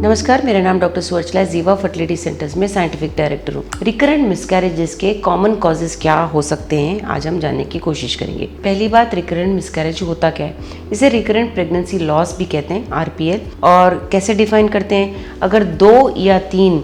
नमस्कार, मेरा नाम डॉक्टर सुवर्चला जीवा फर्टिलिटी सेंटर्स में साइंटिफिक डायरेक्टर हूँ। रिकरेंट मिसकैरेजेस के कॉमन कॉजेज क्या हो सकते हैं, आज हम जानने की कोशिश करेंगे। पहली बात, रिकरेंट मिसकैरेज होता क्या है। इसे रिकरेंट प्रेगनेंसी लॉस भी कहते हैं, RPL। और कैसे डिफाइन करते हैं, अगर 2 या 3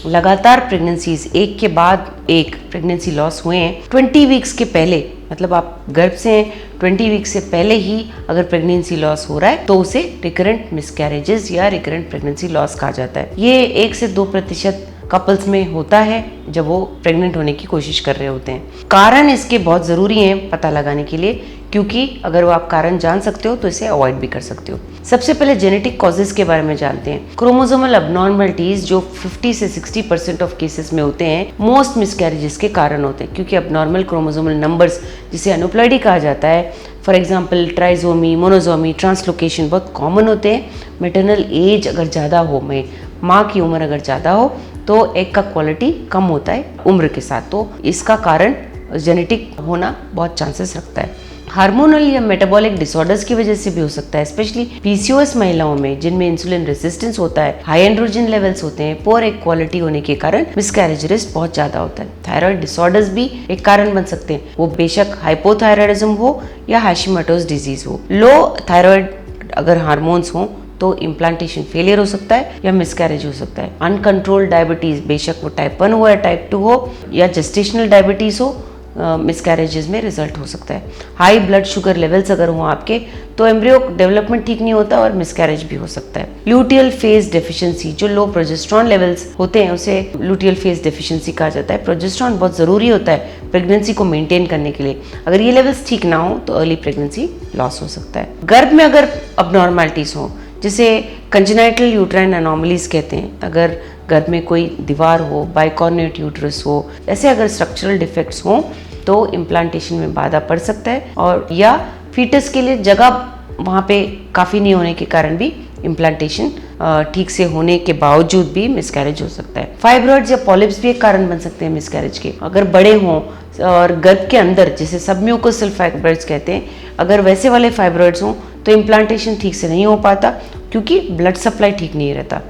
लगातार प्रेगनेंसीज एक के बाद एक प्रेगनेंसी लॉस हुए हैं 20 वीक्स के पहले, मतलब आप गर्भ से हैं 20 वीक्स से पहले ही अगर प्रेगनेंसी लॉस हो रहा है तो उसे रिकरेंट मिसकैरेजेस या रिकरेंट प्रेगनेंसी लॉस कहा जाता है। ये 1 से 2% कपल्स में होता है जब वो प्रेग्नेंट होने की कोशिश कर रहे होते हैं। कारण इसके बहुत ज़रूरी हैं पता लगाने के लिए, क्योंकि अगर वो आप कारण जान सकते हो तो इसे अवॉइड भी कर सकते हो। सबसे पहले जेनेटिक कॉजेज के बारे में जानते हैं। क्रोमोसोमल अबनॉर्मलिटीज जो 50 से 60% ऑफ केसेस में होते हैं, मोस्ट मिसकैरेजेस के कारण होते हैं, क्योंकि अबनॉर्मल क्रोमोसोमल नंबर्स जिसे अनुप्लॉइडी कहा जाता है, फॉर एग्जाम्पल ट्राइजोमी, मोनोजोमी, ट्रांसलोकेशन बहुत कॉमन होते हैं। मेटरनल एज अगर ज़्यादा हो, माँ की उम्र अगर ज़्यादा हो तो एग का क्वालिटी कम होता है उम्र के साथ, तो इसका कारण जेनेटिक होना बहुत चांसेस रखता है। हार्मोनल या मेटाबॉलिक डिसऑर्डर्स की वजह से भी हो सकता है, स्पेशली PCOS महिलाओं में जिनमें इंसुलिन रेजिस्टेंस होता है, हाई एंड्रोजन लेवल्स होते हैं, पुअर एग क्वालिटी होने के कारण मिसकैरेज रिस्क बहुत ज़्यादा होता है। थायराइड डिसऑर्डर्स भी एक कारण बन सकते हैं, वो बेशक हाइपोथायराइडिज्म हो या हैशिमोटोस डिजीज हो। लो थायराइड अगर हार्मोन्स हो तो इम्प्लांटेशन फेलियर हो सकता है या मिसकैरेज हो सकता है। अनकंट्रोल्ड डायबिटीज, बेशक वो टाइप 1 हो या टाइप 2 हो या जेस्टेशनल डायबिटीज हो, मिसकैरेजेस में रिजल्ट हो सकता है। हाई ब्लड शुगर लेवल्स अगर हो आपके तो एम्ब्रियो डेवलपमेंट ठीक नहीं होता और मिसकैरेज भी हो सकता है। ल्यूटियल फेज डेफिशिएंसी, जो लो प्रोजेस्टेरॉन लेवल्स होते हैं उसे ल्यूटियल फेज डेफिशिएंसी कहा जाता है। प्रोजेस्टेरॉन बहुत ज़रूरी होता है प्रेगनेंसी को मेंटेन करने के लिए, अगर ये लेवल्स ठीक ना हो तो अर्ली प्रेगनेंसी लॉस हो सकता है। गर्भ में अगर अबनॉर्मलिटीज हो, जिसे कंजेनाइटल यूट्राइन एनोमलीज कहते हैं, अगर गर्भ में कोई दीवार हो, बाइकॉर्निएट यूट्रस हो, ऐसे अगर स्ट्रक्चरल डिफेक्ट्स हों तो इम्प्लांटेशन में बाधा पड़ सकता है, और या फीटस के लिए जगह वहाँ पे काफ़ी नहीं होने के कारण भी इम्प्लांटेशन ठीक से होने के बावजूद भी मिसकैरेज हो सकता है। फाइब्रॉइड्स या पॉलिप्स भी एक कारण बन सकते हैं मिसकैरेज के, अगर बड़े हों और गर्भ के अंदर, जिसे सबम्यूकोसल फाइब्रॉइड्स कहते हैं, अगर वैसे वाले फाइब्रॉइड्स हों तो इम्प्लांटेशन ठीक से नहीं हो पाता क्योंकि ब्लड सप्लाई ठीक नहीं रहता।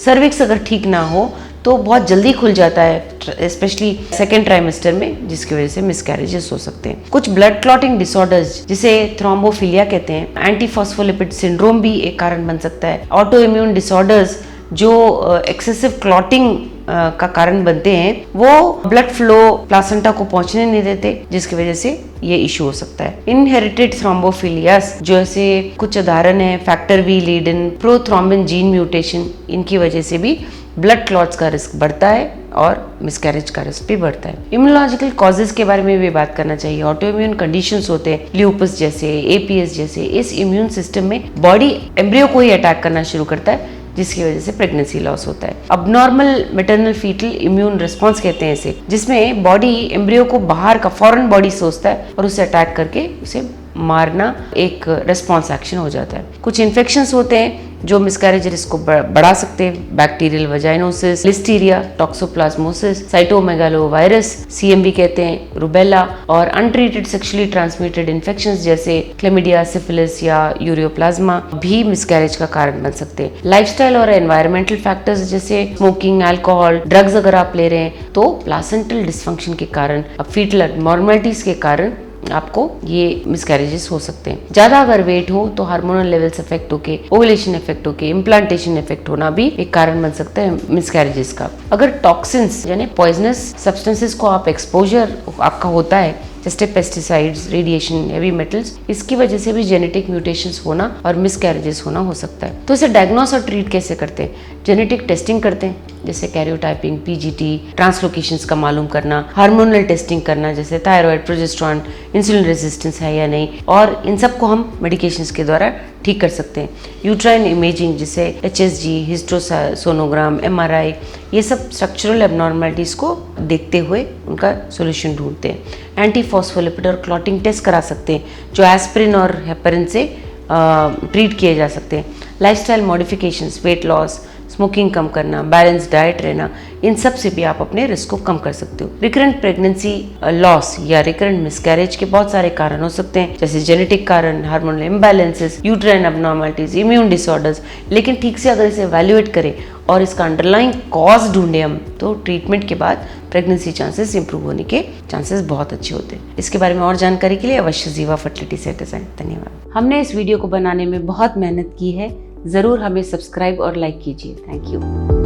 सर्विक्स अगर ठीक ना हो तो बहुत जल्दी खुल जाता है, स्पेशली सेकेंड ट्राइमेस्टर में, जिसकी वजह से मिसकैरेजेस हो सकते हैं। कुछ ब्लड क्लॉटिंग डिसऑर्डर्स जिसे थ्रोम्बोफिलिया कहते हैं, एंटीफॉस्फोलिपिड सिंड्रोम भी एक कारण बन सकता है। ऑटो इम्यून डिसऑर्डर्स जो एक्सेसिव क्लॉटिंग का कारण बनते हैं, वो ब्लड फ्लो प्लासेंटा को पहुंचने नहीं देते, जिसकी वजह से ये इशू हो सकता है। इनहेरिटेड थ्रोम्बोफिलियास, जो ऐसे कुछ उदाहरण है, factor V Leiden, prothrombin gene mutation, इनकी वजह से भी ब्लड क्लॉट्स का रिस्क बढ़ता है और मिसकैरेज का रिस्क भी बढ़ता है। इम्यूनोलॉजिकल कॉजेज के बारे में भी बात करना चाहिए। ऑटो इम्यून कंडीशंस होते हैं, ल्यूपस जैसे, APS जैसे, इस इम्यून सिस्टम में बॉडी एम्ब्रियो को ही अटैक करना शुरू करता है, जिसकी वजह से प्रेगनेंसी लॉस होता है। Abnormal maternal foetal immune response कहते हैं इसे, जिसमें बॉडी एम्ब्रियो को बाहर का फॉरेन बॉडी सोचता है और उसे अटैक करके उसे मारना एक रिस्पॉन्स एक्शन हो जाता है। कुछ इन्फेक्शंस होते हैं जो मिसकैरेज रिस्क को बढ़ा सकते हैं, bacterial vaginosis, listeria, toxoplasmosis, cytomegalovirus, CMV कहते हैं, रुबेला, और अनट्रीटेड सेक्सुअली ट्रांसमिटेड इन्फेक्शंस जैसे क्लेमिडिया, सिफिलिस या यूरियोप्लाज्मा भी मिसकैरेज का कारण बन सकते हैं। लाइफस्टाइल और एनवायरमेंटल फैक्टर्स जैसे स्मोकिंग, अल्कोहल, ड्रग्स अगर आप ले रहे हैं तो प्लासेंटल डिस्फंक्शन के कारण, फीटल अबनॉर्मलिटीज के कारण आपको ये मिसकैरेजेस हो सकते हैं। ज़्यादा अगर वेट हो तो हार्मोनल लेवल्स इफेक्ट होके, ओवुलेशन इफेक्ट होके, इम्प्लांटेशन इफेक्ट होना भी एक कारण बन सकता है मिसकैरेजेस का। अगर टॉक्सिन्स यानी पॉइजनस सब्सटेंसेस को आप एक्सपोजर आपका होता है, जैसे पेस्टिसाइड्स, रेडिएशन, हेवी मेटल्स, इसकी वजह से भी जेनेटिक म्यूटेशंस होना और मिसकैरेजेस होना हो सकता है। तो इसे डायग्नोस और ट्रीट कैसे करते हैं? जेनेटिक टेस्टिंग करते हैं, जैसे कैरियोटाइपिंग, PGT, ट्रांसलोकेशंस का मालूम करना, हार्मोनल टेस्टिंग करना, जैसे थायराइड, प्रोजेस्टेरॉन, इंसुलिन रेजिस्टेंस है या नहीं, और इन सब को हम मेडिकेशंस के द्वारा ठीक कर सकते हैं। यूट्राइन इमेजिंग, जैसे HSG, हिस्ट्रोसोनोग्राम, MRI, ये सब स्ट्रक्चरल एबनॉर्मलिटीज़ को देखते हुए उनका सोल्यूशन ढूंढते हैं। एंटीफॉस्फोलिपिड और क्लॉटिंग टेस्ट करा सकते हैं, जो एस्पिरिन और हेपरिन से ट्रीट किए जा सकते हैं। Lifestyle modifications, weight loss, smoking कम करना, बैलेंस डाइट रहना, इन सब से भी आप अपने रिस्क को कम कर सकते हो। रिकरेंट प्रेगनेंसी लॉस या रिकरेंट मिसकैरेज के बहुत सारे कारण हो सकते हैं, जैसे जेनेटिक कारण, hormonal imbalances, uterine abnormalities, immune disorders. लेकिन ठीक से अगर इसे एवेल्युएट करें और इसका अंडरलाइंग कॉज ढूंढे हम, तो ट्रीटमेंट के बाद प्रेगनेंसी चांसेस इंप्रूव होने के चांसेस बहुत अच्छे होते हैं। इसके बारे में और जानकारी के लिए अवश्य जीवा फर्टिलिटी सेंटर आएं। धन्यवाद। हमने इस वीडियो को बनाने में बहुत मेहनत की है, ज़रूर हमें सब्सक्राइब और लाइक कीजिए। Thank you.